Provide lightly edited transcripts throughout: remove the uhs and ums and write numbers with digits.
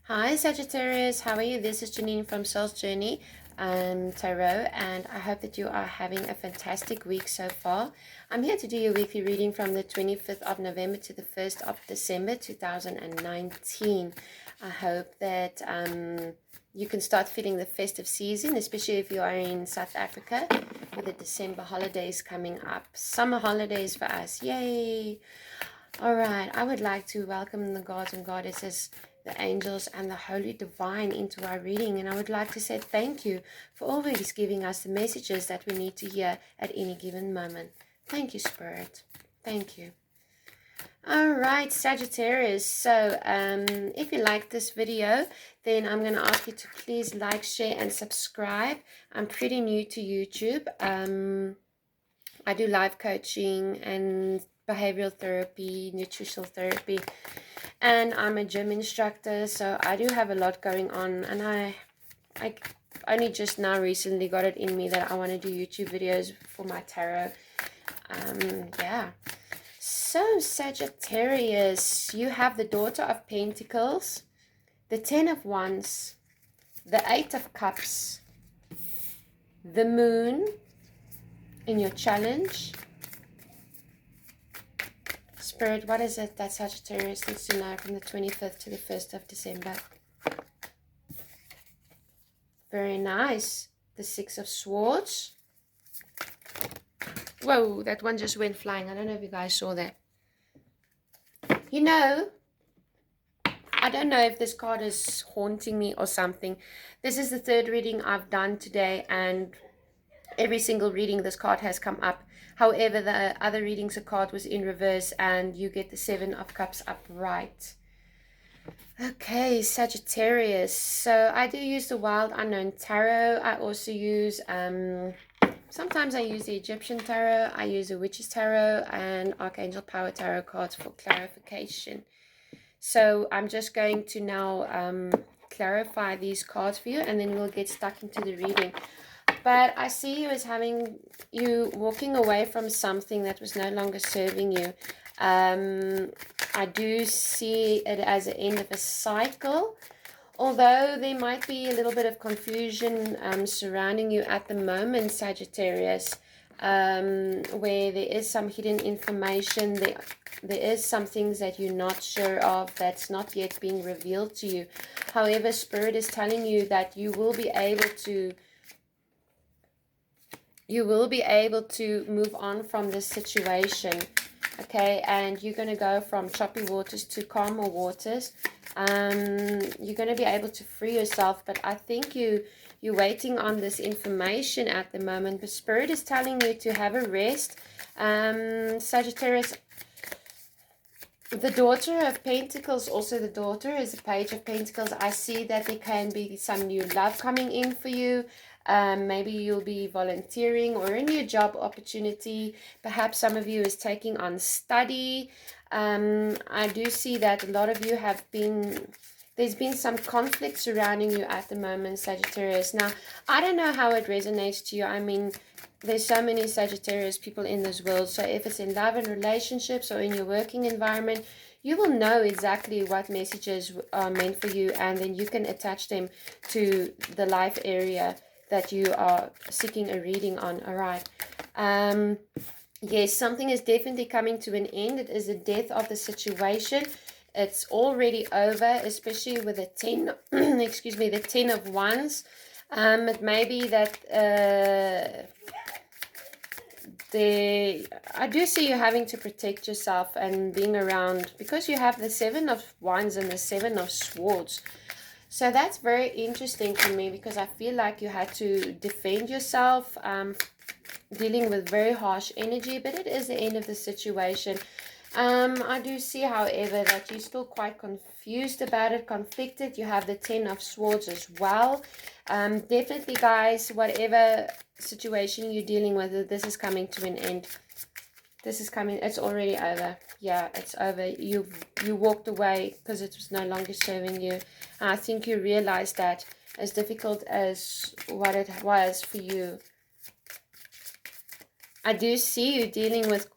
Hi Sagittarius, how are you? This is Janine from Soul's Journey Tarot, and I hope that you are having a fantastic week so far. I'm here to do your weekly reading from the 25th of November to the 1st of December 2019. I hope that you can start feeling the festive season, especially if you are in South Africa with the December holidays coming up. Summer holidays for us, yay! Alright, I would like to welcome the gods and goddesses, the angels and the Holy Devine into our reading, and I would like to say thank you for always giving us the messages that we need to hear at any given moment. Thank you, Spirit. Thank you. Alright, Sagittarius, so if you like this video, then I'm going to ask you to please like, share and subscribe. I'm pretty new to YouTube. I do life coaching and behavioral therapy, nutritional therapy, and I'm a gym instructor, so I do have a lot going on, and I only just now recently got it in me that I want to do YouTube videos for my tarot. Yeah. So Sagittarius, you have the Daughter of Pentacles, the Ten of Wands, the Eight of Cups, the Moon in your challenge. Spirit, what is it that Sagittarius needs to know from the 25th to the 1st of December? Very nice. The Six of Swords. Whoa, that one just went flying. I don't know if you guys saw that. You know, I don't know if this card is haunting me or something. This is the third reading I've done today, and every single reading this card has come up. However, the other readings the card was in reverse, and you get the Seven of Cups upright. Okay, Sagittarius. So I do use the Wild Unknown Tarot. I also use, sometimes I use the Egyptian Tarot. I use the Witch's Tarot and Archangel Power Tarot cards for clarification. So I'm just going to now clarify these cards for you, and then we'll get stuck into the reading. But I see you as having you walking away from something that was no longer serving you. I do see it as the end of a cycle, although there might be a little bit of confusion surrounding you at the moment, Sagittarius, where there is some hidden information. There is some things that you're not sure of that's not yet being revealed to you. However, Spirit is telling you that you will be able to move on from this situation, okay? And you're going to go from choppy waters to calmer waters. You're going to be able to free yourself, but I think you're waiting on this information at the moment. But Spirit is telling you to have a rest. Sagittarius, the Daughter of Pentacles, also the daughter is a Page of Pentacles. I see that there can be some new love coming in for you. Maybe you'll be volunteering or a new job opportunity. Perhaps some of you is taking on study. I do see that a lot of you there's been some conflict surrounding you at the moment, Sagittarius. Now, I don't know how it resonates to you. I mean, there's so many Sagittarius people in this world. So if it's in love and relationships or in your working environment, you will know exactly what messages are meant for you, and then you can attach them to the life area that you are seeking a reading on. All right. Yes, something is definitely coming to an end. It is the death of the situation. It's already over, especially with the 10, excuse me, the 10 of Wands. It may be that I do see you having to protect yourself and being around, because you have the 7 of Wands and the 7 of Swords. So that's very interesting for me, because I feel like you had to defend yourself, dealing with very harsh energy, but it is the end of the situation. I do see, however, that you're still quite confused about it, conflicted. You have the 10 of Swords as well. Definitely, guys, whatever situation you're dealing with, this is coming to an end. This is coming. It's already over. Yeah, it's over. You walked away because it was no longer serving you. And I think you realized that, as difficult as what it was for you. I do see you dealing with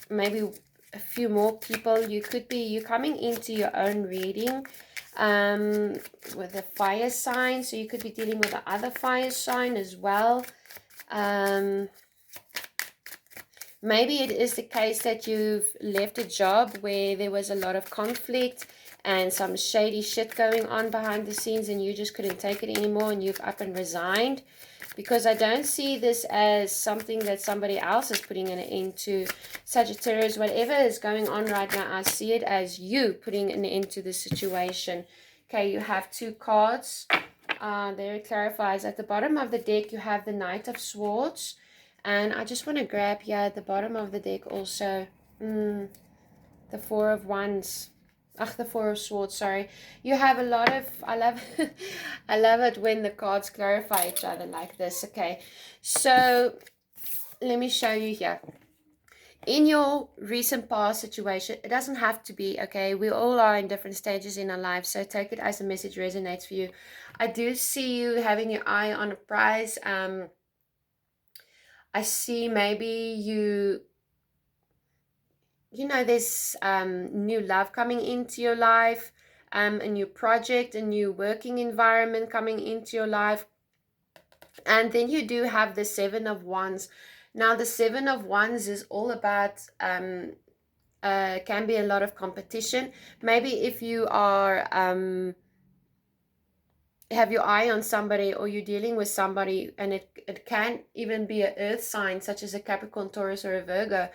maybe a few more people. You're coming into your own reading. with a fire sign. So you could be dealing with the other fire sign as well. Maybe it is the case that you've left a job where there was a lot of conflict and some shady shit going on behind the scenes, and you just couldn't take it anymore and you've up and resigned. Because I don't see this as something that somebody else is putting an end to. Sagittarius, whatever is going on right now, I see it as you putting an end to the situation. Okay, you have 2 cards. There it clarifies. At the bottom of the deck, you have the Knight of Swords. And I just want to grab here at the bottom of the deck also the 4 of Wands. The 4 of Swords, sorry. You have a lot of, I love I love it when the cards clarify each other like this. Okay, so let me show you here. In your recent past situation, it doesn't have to be, okay? We all are in different stages in our lives, so take it as the message resonates for you. I do see you having your eye on a prize. I see maybe you know, there's new love coming into your life, a new project, a new working environment coming into your life. And then you do have the 7 of Wands. Now, the 7 of Wands is all about, can be a lot of competition. Maybe if you are, have your eye on somebody, or you're dealing with somebody, and it can even be an earth sign such as a Capricorn, Taurus, or a Virgo.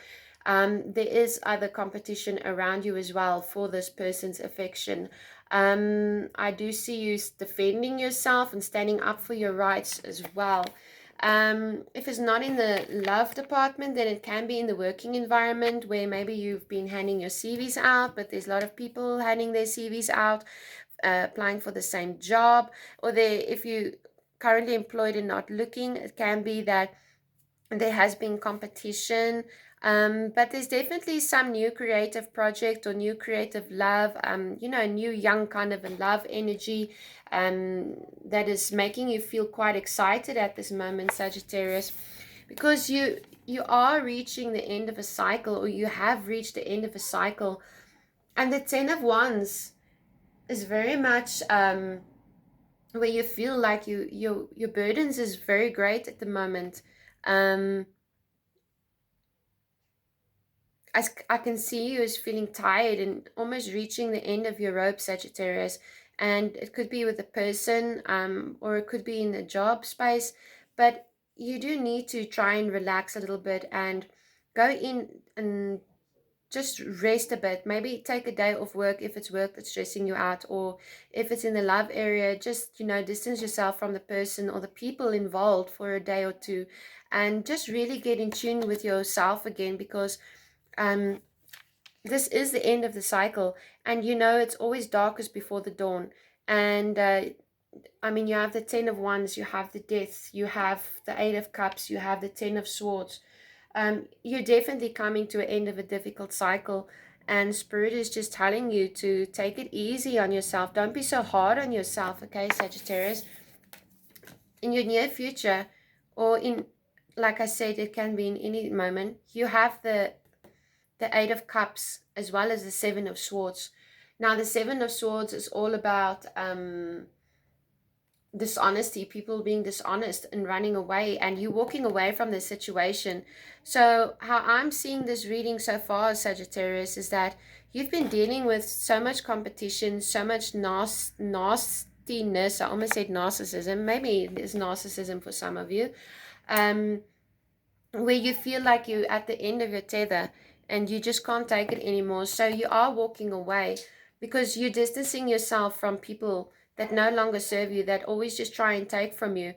There is other competition around you as well for this person's affection. I do see you defending yourself and standing up for your rights as well. If it's not in the love department, then it can be in the working environment, where maybe you've been handing your CVs out, but there's a lot of people handing their CVs out, applying for the same job. Or if you currently employed and not looking, it can be that there has been competition, but there's definitely some new creative project or new creative love, you know, a new young kind of a love energy that is making you feel quite excited at this moment, Sagittarius, because you are reaching the end of a cycle, or you have reached the end of a cycle. And the 10 of Wands is very much where you feel like your burdens is very great at the moment. I can see you as feeling tired and almost reaching the end of your rope, Sagittarius. And it could be with a person, or it could be in a job space. But you do need to try and relax a little bit and go in and just rest a bit. Maybe take a day off work if it's work that's stressing you out, or if it's in the love area, just, you know, distance yourself from the person or the people involved for a day or two, and just really get in tune with yourself again, because this is the end of the cycle, and you know it's always darkest before the dawn. And I mean, you have the 10 of Wands, you have the Death, you have the 8 of Cups, you have the 10 of Swords. You're definitely coming to an end of a difficult cycle, and Spirit is just telling you to take it easy on yourself. Don't be so hard on yourself, okay, Sagittarius? In your near future, or in, like I said, it can be in any moment, you have the 8 of Cups as well as the 7 of Swords. Now, the 7 of Swords is all about dishonesty, people being dishonest and running away, and you walking away from the situation. So how I'm seeing this reading so far, Sagittarius, is that you've been dealing with so much competition, so much nastiness. I almost said narcissism. Maybe it's narcissism for some of you, where you feel like you're at the end of your tether and you just can't take it anymore. So you are walking away because you're distancing yourself from people that no longer serve you, that always just try and take from you,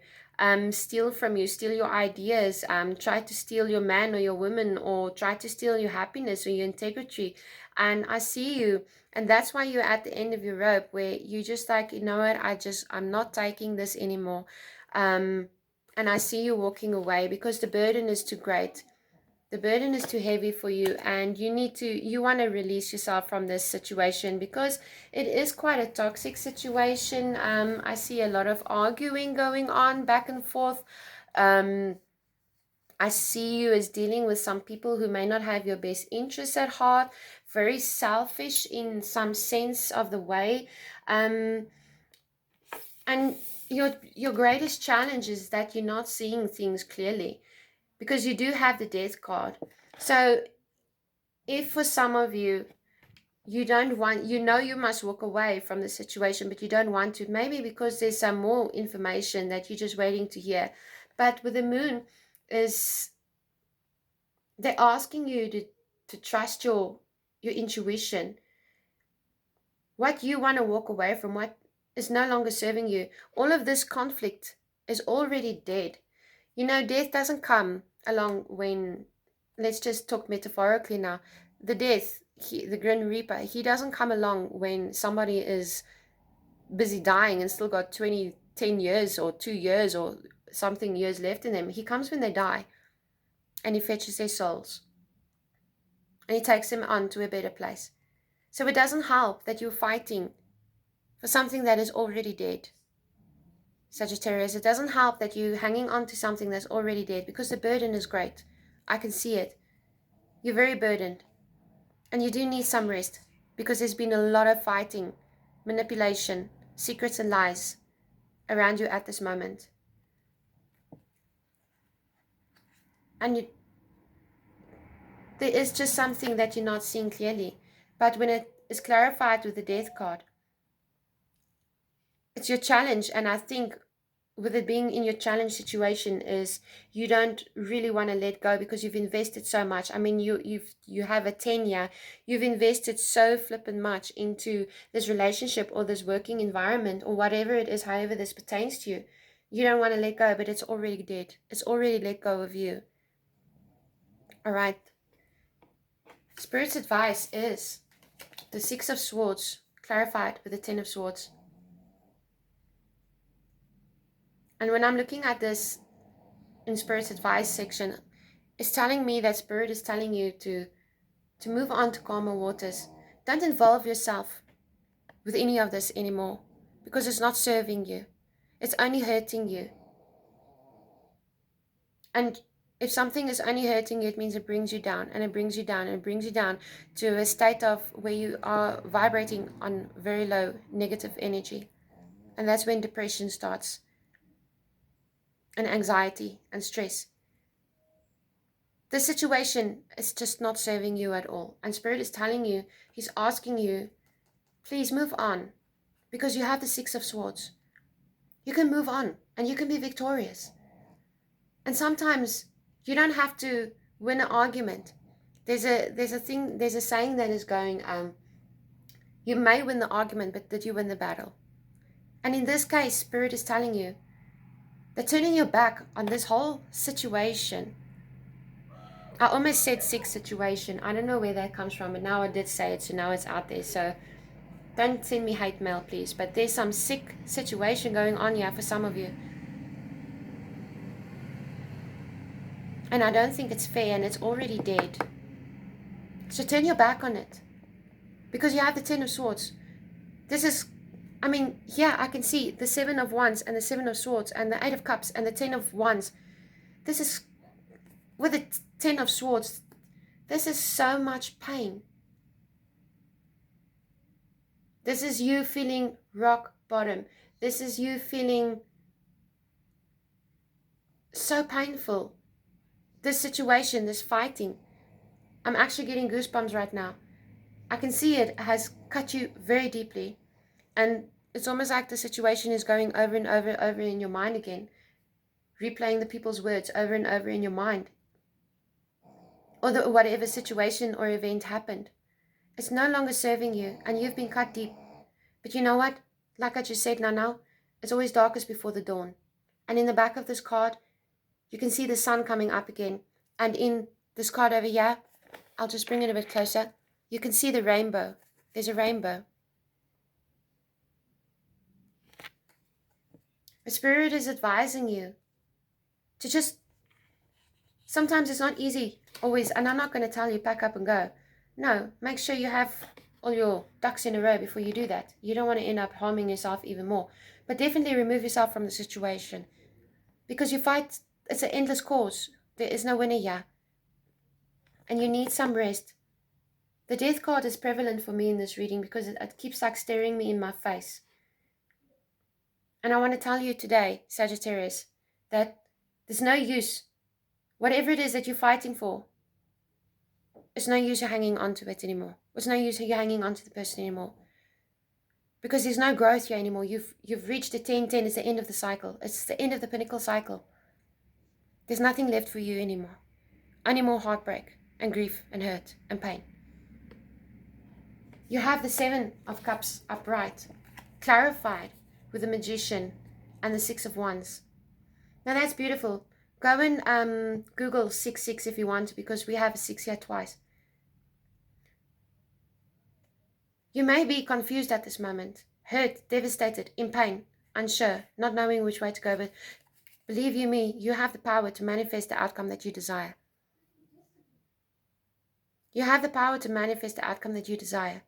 steal from you, steal your ideas, try to steal your man or your woman, or try to steal your happiness or your integrity. And I see you, and that's why you're at the end of your rope, where you just like, you know what, I'm not taking this anymore. And I see you walking away because the burden is too great. The burden is too heavy for you, and you want to release yourself from this situation, because it is quite a toxic situation. I see a lot of arguing going on back and forth. I see you as dealing with some people who may not have your best interests at heart, very selfish in some sense of the way. And your greatest challenge is that you're not seeing things clearly, because you do have the death card. So if for some of you, you don't want, you must walk away from the situation, but you don't want to, maybe because there's some more information that you're just waiting to hear. But with the moon, is they're asking you to trust your intuition, what you want to walk away from, what is no longer serving you. All of this conflict is already dead. Death doesn't come along when, let's just talk metaphorically now, the death, the Grim Reaper, he doesn't come along when somebody is busy dying and still got 10 years or 2 years or something years left in them. He comes when they die, and he fetches their souls, and he takes them on to a better place. So it doesn't help that you're fighting for something that is already dead, Sagittarius. It doesn't help that you're hanging on to something that's already dead, because the burden is great. I can see it. You're very burdened, and you do need some rest, because there's been a lot of fighting, manipulation, secrets and lies around you at this moment. And there is just something that you're not seeing clearly. But when it is clarified with the death card, it's your challenge. And I think with it being in your challenge situation is you don't really want to let go, because you've invested so much. I mean, you have a 10-year, you've invested so flippin' much into this relationship or this working environment or whatever it is, however this pertains to you. You don't want to let go, but it's already dead. It's already let go of you. All right. Spirit's advice is the 6 of Swords clarified with the 10 of Swords. And when I'm looking at this in Spirit's advice section, it's telling me that Spirit is telling you to move on to calmer waters. Don't involve yourself with any of this anymore, because it's not serving you. It's only hurting you. And if something is only hurting you, it means it brings you down, and it brings you down, and it brings you down to a state of where you are vibrating on very low negative energy. And that's when depression starts, and anxiety and stress. This situation is just not serving you at all. And Spirit is telling you, he's asking you, please move on, because you have the 6 of Swords. You can move on, and you can be victorious. And sometimes you don't have to win an argument. There's a saying that is going, you may win the argument, but did you win the battle? And in this case, Spirit is telling you that turning your back on this whole situation, I almost said sick situation. I don't know where that comes from, but now I did say it, so now it's out there. So don't send me hate mail, please. But there's some sick situation going on here for some of you. And I don't think it's fair, and it's already dead. So turn your back on it, because you have the 10 of Swords. This is, I mean, yeah, I can see the 7 of Wands and the 7 of Swords and the 8 of Cups and the 10 of Wands. This is, with the 10 of Swords, this is so much pain. This is you feeling rock bottom. This is you feeling so painful. This situation, this fighting. I'm actually getting goosebumps right now. I can see it has cut you very deeply. And it's almost like the situation is going over and over in your mind again. Replaying the people's words over and over in your mind. Or whatever situation or event happened. It's no longer serving you, and you've been cut deep. But you know what? Like I just said now, it's always darkest before the dawn. And in the back of this card, you can see the sun coming up again. And in this card over here, I'll just bring it a bit closer. You can see the rainbow. There's a rainbow. The Spirit is advising you to just, sometimes it's not easy always, and I'm not going to tell you pack up and go. No, make sure you have all your ducks in a row before you do that. You don't want to end up harming yourself even more. But definitely remove yourself from the situation, because you fight, it's an endless course. There is no winner here. And you need some rest. The death card is prevalent for me in this reading because it keeps like staring me in my face. And I want to tell you today, Sagittarius, that there's no use. Whatever it is that you're fighting for, it's no use you hanging on to it anymore. It's no use you hanging on to the person anymore. Because there's no growth here anymore. You've reached the 10-10. It's the end of the cycle. It's the end of the pinnacle cycle. There's nothing left for you anymore. Only more heartbreak and grief and hurt and pain. You have the 7 of Cups upright, clarified with the Magician and the 6 of Wands. Now that's beautiful. Go and Google 6-6 if you want to, because we have a 6 here twice. You may be confused at this moment, hurt, devastated, in pain, unsure, not knowing which way to go, but believe you me, you have the power to manifest the outcome that you desire. You have the power to manifest the outcome that you desire.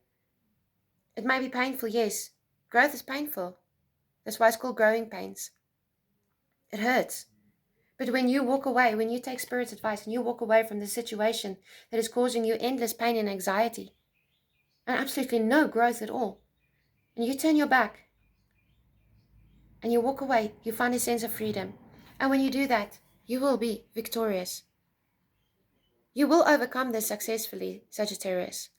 It may be painful, yes. Growth is painful. That's why it's called growing pains. It hurts. But when you walk away, when you take Spirit's advice and you walk away from the situation that is causing you endless pain and anxiety, and absolutely no growth at all, and you turn your back and you walk away, you find a sense of freedom. And when you do that, you will be victorious. You will overcome this successfully, Sagittarius.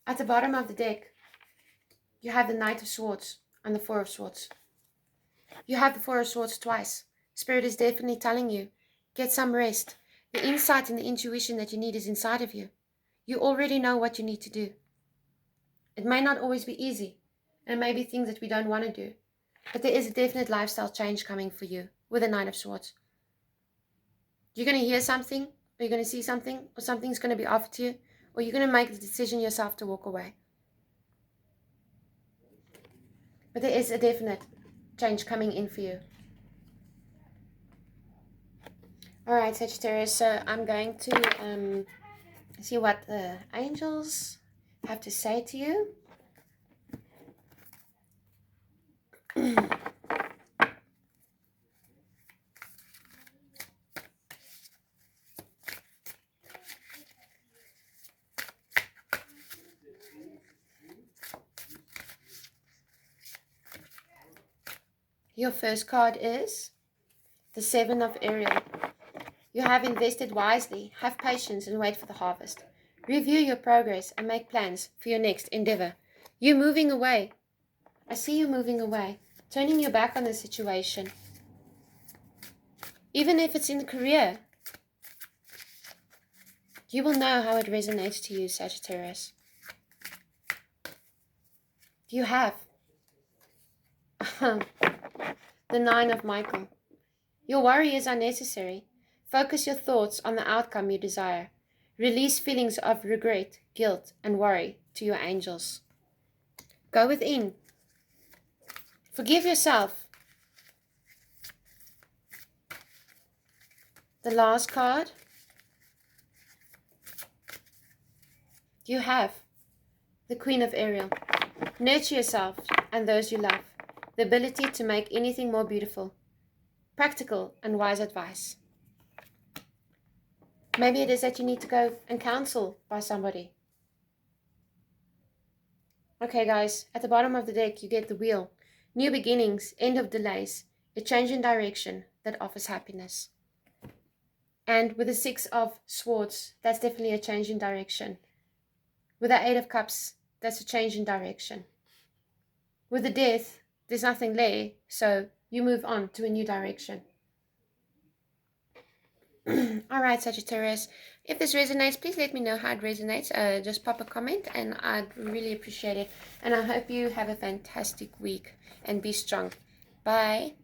At the bottom of the deck, you have the Knight of Swords and the 4 of Swords. You have the 4 of Swords twice. Spirit is definitely telling you, get some rest. The insight and the intuition that you need is inside of you. You already know what you need to do. It may not always be easy, and it may be things that we don't want to do, but there is a definite lifestyle change coming for you with the 9 of Swords. You're going to hear something, or you're going to see something, or something's going to be offered to you, or you're going to make the decision yourself to walk away. But there is a definite change coming in for you. Alright, Sagittarius, so I'm going to see what the angels have to say to you. Your first card is the 7 of Ariel. You have invested wisely, have patience and wait for the harvest. Review your progress and make plans for your next endeavor. You're moving away. I see you moving away, turning your back on the situation. Even if it's in the career, you will know how it resonates to you, Sagittarius. You have the 9 of Michael. Your worry is unnecessary. Focus your thoughts on the outcome you desire. Release feelings of regret, guilt, and worry to your angels. Go within. Forgive yourself. The last card. You have the Queen of Ariel. Nurture yourself and those you love. The ability to make anything more beautiful. Practical and wise advice. Maybe it is that you need to go and counsel by somebody. Okay, guys, at the bottom of the deck, you get the Wheel. New beginnings, end of delays, a change in direction that offers happiness. And with the 6 of Swords, that's definitely a change in direction. With the 8 of Cups, that's a change in direction. With the Death, there's nothing there, so you move on to a new direction. Alright, Sagittarius, if this resonates, please let me know how it resonates. Just pop a comment and I'd really appreciate it. And I hope you have a fantastic week and be strong. Bye.